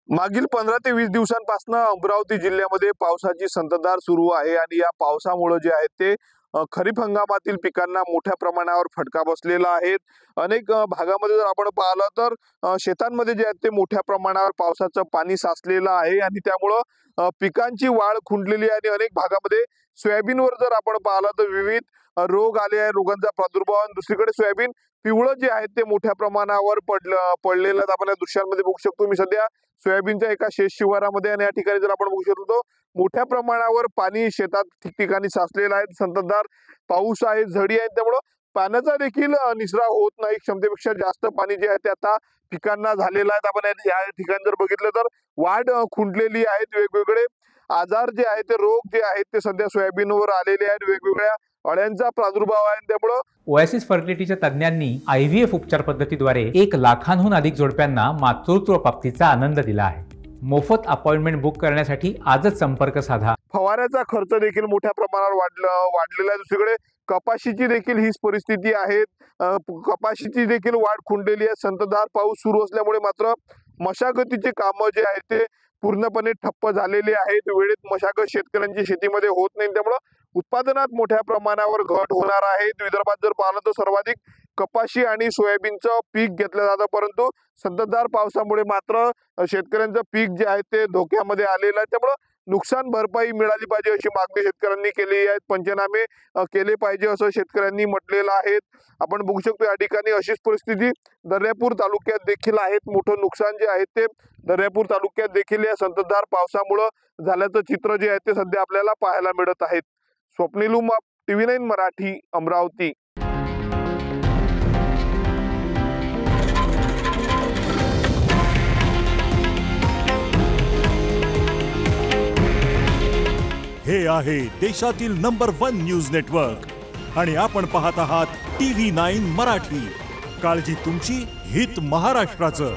मागील 15 ते 20 दिवसांपासून अमरावती जिल्ह्यामध्ये पावसाची संततधार सुरू आहे आणि या पावसामुळे जे आहे ते खरीप हंगामातील पिकांना मोठ्या प्रमाणावर फटका बसलेला आहे। अनेक भागामध्ये जर आपण पाहिलं तर शेतांमध्ये जे आहे ते मोठ्या प्रमाणावर पावसाचं पाणी साचलेलं आहे आणि त्यामुळे पिकांची वाढ खुंटलेली आहे आणि अनेक भागामध्ये सोयाबीनवर जर आपण पाहिलं तर विविध रोग आले आहे, रोगांचा प्रादुर्भाव आणि दुसरीकडे सोयाबीन पिवळं जे आहे ते मोठ्या प्रमाणावर पडलेलं आपण या दृश्यांमध्ये बघू शकतो। मी सध्या सोयाबीनच्या एका शेत शिवारामध्ये आणि या ठिकाणी जर आपण बघू शकतो मोठ्या प्रमाणावर पाणी शेतात ठिकठिकाणी साचलेलं आहे। संततधार पाऊस आहे, झडी आहे, त्यामुळे पाण्याचा देखील निचरा होत नाही। क्षमतेपेक्षा जास्त पाणी जे आहे ते आता पिकांना झालेलं आहे। आपण या ठिकाणी जर बघितलं तर वाढ खुंटलेली आहेत, वेगवेगळे आजार जे आहेत ते रोग जे आहेत ते सध्या सोयाबीनवर आलेले आहेत, वेगवेगळ्या अळ्यांचा प्रादुर्भाव आहे। त्यामुळे ओएसिस फर्टिलिटीच्या तज्ञांनी आयव्हीएफ उपचार पद्धतीद्वारे 1 लाखांहून अधिक जोडप्यांना मातृत्व प्राप्तीचा आनंद दिला आहे। मोफत अपॉइंटमेंट बुक करण्यासाठी आजच संपर्क साधा। फवाऱ्याचा खर्च देखील मोठ्या प्रमाणावर वाढलेला आहे। दुसरीकडे कपाशीची देखील हीच परिस्थिती आहे। कपाशीची देखील वाढ खुंटलेली आहे। संततधार पाऊस सुरू असल्यामुळे मात्र मशागतीचे कामं जे आहेत ते पूर्णपणे ठप्प झालेले आहेत। वेळेत मशागत शेतकऱ्यांची शेतीमध्ये होत नाही, त्यामुळे उत्पादनात मोठ्या प्रमाणावर घट होणार आहे। विदर्भात जर पाहिलं तर सर्वाधिक कपाशी आणि सोयाबीनचं पीक घेतलं जातं, परंतु संततधार पावसामुळे मात्र शेतकऱ्यांचं पीक जे आहे ते धोक्यामध्ये आलेलं आहे। त्यामुळे नुकसान भरपाई मिळाली पाहिजे अशी मागणी शेतकऱ्यांनी केली आहे। पंचनामे केले पाहिजे असं शेतकऱ्यांनी म्हटलेलं आहे। आपण बघू शकतो या ठिकाणी अशीच परिस्थिती दर्यापूर तालुक्यात देखील आहेत। मोठं नुकसान जे आहे ते दर्यापूर तालुक्यात देखील या संततधार पावसामुळे झाल्याचं चित्र जे आहे ते सध्या आपल्याला पाहायला मिळत आहे। स्वप्नील उमाप, TV9 मराठी, अमरावती। हे आहे देशातील नंबर 1 न्यूज नेटवर्क आणि आपण पाहत आहात TV9 मराठी। काळजी तुमची, हित महाराष्ट्राचं।